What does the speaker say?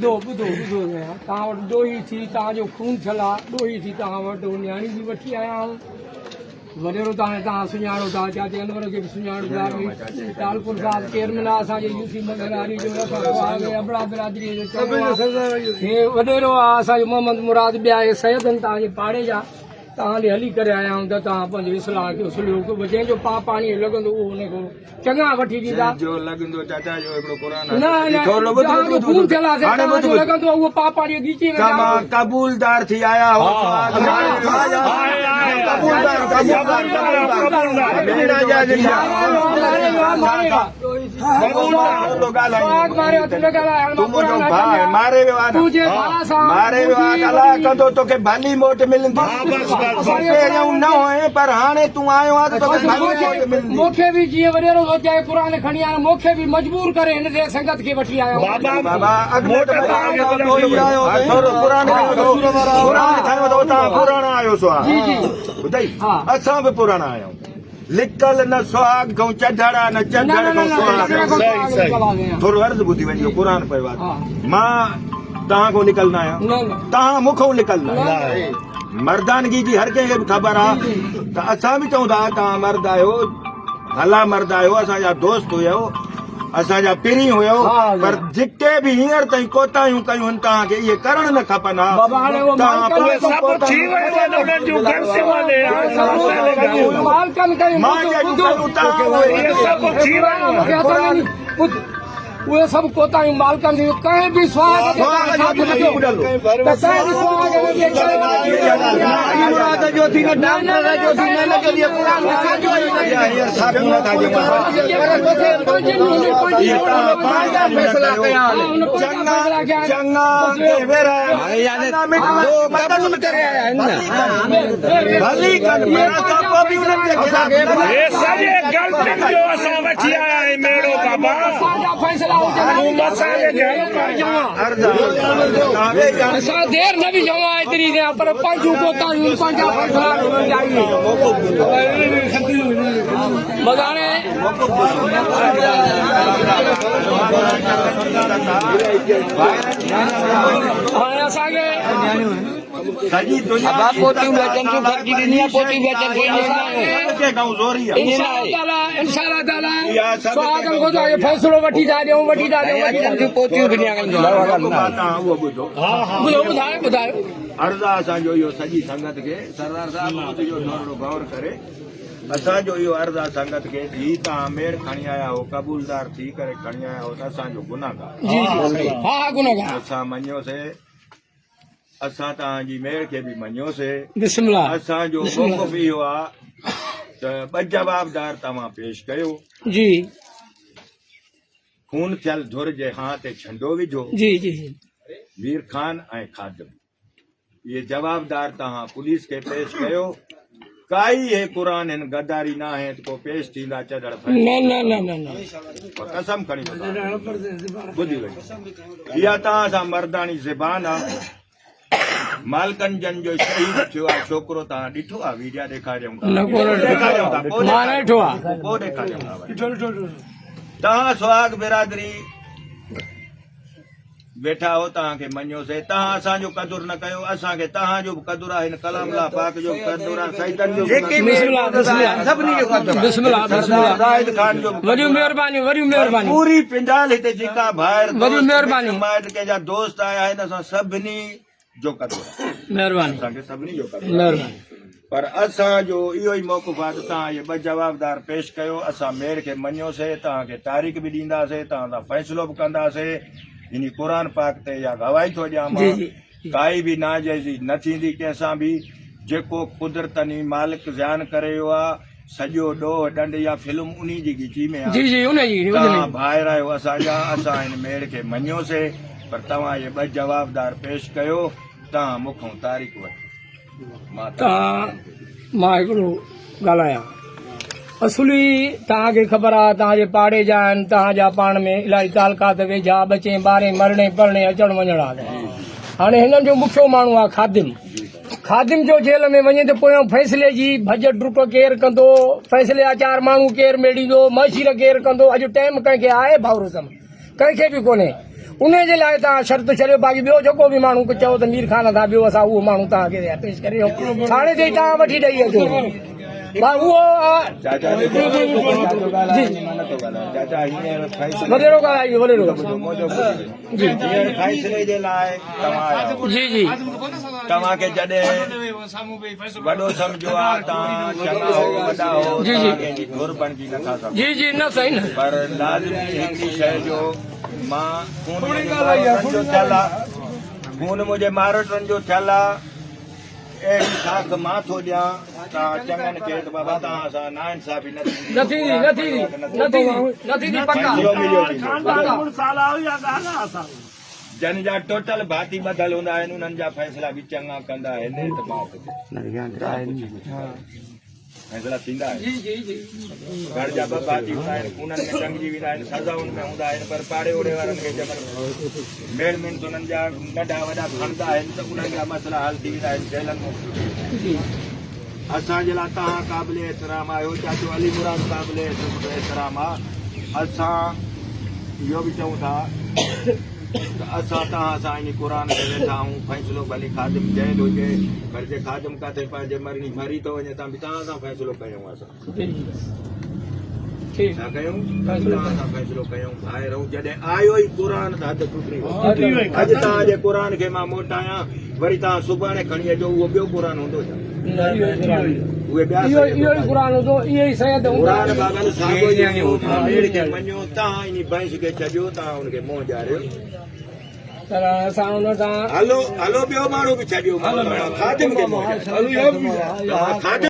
तव्हां वटि ॾोही थी तव्हांजो खून थियल आहे ॾोही थी तव्हां वटि नियाणी बि वठी आया आहियूं वॾेरो तव्हां सुञाणो था चाचे अनवर खे बि सुञाणो था टालपुर साहिब चेयरमैन आहे असांजे यूसी मंगलारी जो अबड़ा बिरादरी जो हे वॾेरो आहे असांजो मोहम्मद मुराद ॿिया हे सैद आहिनि तव्हांजे पाड़े जा तव्हां ॾे हली करे आया आहियूं त तव्हां पंहिंजो इस्लाह कयो सुलियो जंहिंजो पाणी लॻंदो उहो हुनखे चङा वठी ॾींदा खून थियल आहे लॻंदो उहो पाणी ॻीची कबूलदार थी आया हो तोखे भली मोट मिलंदी न हुए पर हाणे तूं आयो आहे मूंखे बि जीअं वॾेरो सोचाए क़ुर खणी आयो मूंखे बि मजबूर करे हिन ते संगत खे वठी आयो ॿुधाई असां बि पुराणा आहियूं लिकल न सुहाग गऊं चढ़ा न चढ़ थोरो अर्ज़ु ॿुधी वञो क़ुर पियो आहे मां तव्हां खां निकलंदा आहियां तव्हां मूंखां निकलंदा मर्दानगी जी हर कंहिंखे बि ख़बर आहे त असां बि चऊं था तव्हां मर्द आहियो भला मर्द आहियो असांजा दोस्त हुयो असांजा पिरी हुयो पर जेके बि हींअर ताईं कोताहियूं कयूं आहिनि तव्हांखे इहे करण न खपनि उहे सभु कोताहियूं मालिकनि जी कंहिं बि असां देर न बि जमा एतिरी पर पंहिंजूं कोताहियूं पंहिंजा फैसला हाणे असांखे फैसलो वठी था ॾियूं ॿुधायो अर्ज़ु असांजो इहो सॼी संगत खे सरदार साहिब गौर करे असांजो इहो अर्ज़ु आहे संगत खे ही तव्हां मेड़ खणी आया हो कबूलदार थी करे खणी आया हो त असांजो गुनाहगार असां मञियोसीं असां तव्हांजी मेड़ खे बि मञियोसीं असांजो मौक़िफ़ इहो आहे त ॿ जवाबदार तव्हां पेश कयो जी खून थियल धुर जे हां ते झंडो विझो वीर खान ऐं खादिम इहे जवाबदार तव्हां पुलिस खे पेश कयो काई हे क़ुर हिन गद्दारी न आहे त को पेश थींदा चढ़ कसम खणी ॿुधी वई इहा तव्हां सां मर्दानी ज़बान आहे मालकनि जन जो शहीद थियो आहे छोकिरो तव्हां ॾिठो आहे वीडिया ॾेखारियूं तव्हां सुहाग बिरादरी वेठा हो तव्हांखे मञियोसीं तव्हां असांजो क़दुरु न कयो असांखे तव्हांजो बि क़दुरु आहे हिन कलाम अल्लाह पाक जो क़दुरु आहे सईदनि जो पूरी पिंडाल हिते जेका ॿाहिरि माइट कंहिंजा दोस्त आया आहिनि असां सभिनी जो क़दुरु असांखे सभिनी जो क़दुरु पर असांजो इहो ई मौक़िफ़ आहे त तव्हां इहे ॿ जवाबदार पेश कयो असां मेड़ खे मञियोसीं तव्हांखे तारीख़ बि ॾींदासीं तव्हां सां फ़ैसिलो बि कंदासीं इन क़ुर पाक ते इहा गवाही थो ॾियां मां काई बि नाजाइज़ी न थींदी कंहिंसां बि जेको कुदरतनी मालिक ज़यान करे वियो आहे सॼो ॾोह ॾंड या फिल्म उन जी ॻिची में तव्हां ॿाहिरि आहियो असांजा असां हिन मेड़ खे मञियोसीं पर तव्हां इहे ॿ जवाबदार पेश कयो तव्हां मूंखां तारीख़ वठो मां हिकिड़ो ॻाल्हायां असुली तव्हांखे ख़बर आहे तव्हांजे पाड़े जा आहिनि तव्हांजा पाण में इलाही तालकात वेझा बचे ॿारहें मरणे पढ़णे अचण वञण आहे हाणे हिननि जो मुखियो माण्हू आहे खादिम जो जेल में वञे त पोयां फ़ैसिले जी भॼ डुक केरु कंदो फ़ैसिले जा 4 माण्हू केरु मेड़ींदो मशीर केरु कंदो अॼु टाइम कंहिंखे आहे भाउरसम कंहिंखे बि कोन्हे उन जे लाइ तव्हां शर्त छॾियो बाक़ी ॿियो जेको बि माण्हू चओ त मीर खान सां ॿियो असां उहो माण्हू तव्हांखे पेश करे थाणे ते तव्हां वठी ॾेई अचो उहो चाचा वॾेरो ॻाल्हाइजो वॾेरो जी फ़ैसिले जे लाइ जी जी तव्हांखे जॾहिं वॾो सम्झो आहे तव्हां चङा हो वॾा हो जी जी कंहिंजी घुर बणिजी नथा सघो जी जी न सही न पर लाज़मी हिकिड़ी शइ जो मां खून जो थियल आहे खून मुंहिंजे मारोटनि जो थियल आहे अहिड़ी साख मां थो ॾियां तव्हां चङनि खे त बाबा तव्हां सां नाइंसाफ़ी न थींदी पक्का जन जा टोटल भाती ॿधल हूंदा आहिनि उन्हनि जा फ़ैसिला बि चङा कंदा आहिनि फ़ैसिला थींदा आहिनि घर जा ॿ भाती हूंदा आहिनि खूननि में टंगिजी वेंदा आहिनि सज़ाउनि में हूंदा आहिनि पर पाड़े ओड़े वारनि खे जंहिंमहिल मेल मिंट उन्हनि जा नंढा वॾा खणंदा आहिनि त उन्हनि जा मसइला हल थी वेंदा आहिनि जेलनि में असांजे लाइ तव्हां क़ाबिल एतिराम आहियो चाचो अली मुराद क़ाबिल एतिराम आहे असां इहो बि चऊं था त असां तव्हां सां इन क़ुर खे वेठा आहियूं फ़ैसिलो भली खादिम जेल हुजे पर जे खादिम किथे पंहिंजे मरणी मरी थो वञे तव्हां सां फ़ैसिलो कयूं असां छा कयूं तव्हां सां फ़ैसिलो कयूं भाई रहूं जॾहिं आयो ई क़ुर त हद टुटी वियो अॼु तव्हांजे क़ुर खे मां मोटायां वरी तव्हां सुभाणे खणी अचो उहो ॿियो क़ुर हूंदो छा उहे मञो तव्हां इन भैंस खे छॾियो तव्हां हुनखे मोह ॾियारियो हलो हलो ॿियो माण्हू बि छॾियो खादिम खे मोह ॾियारियो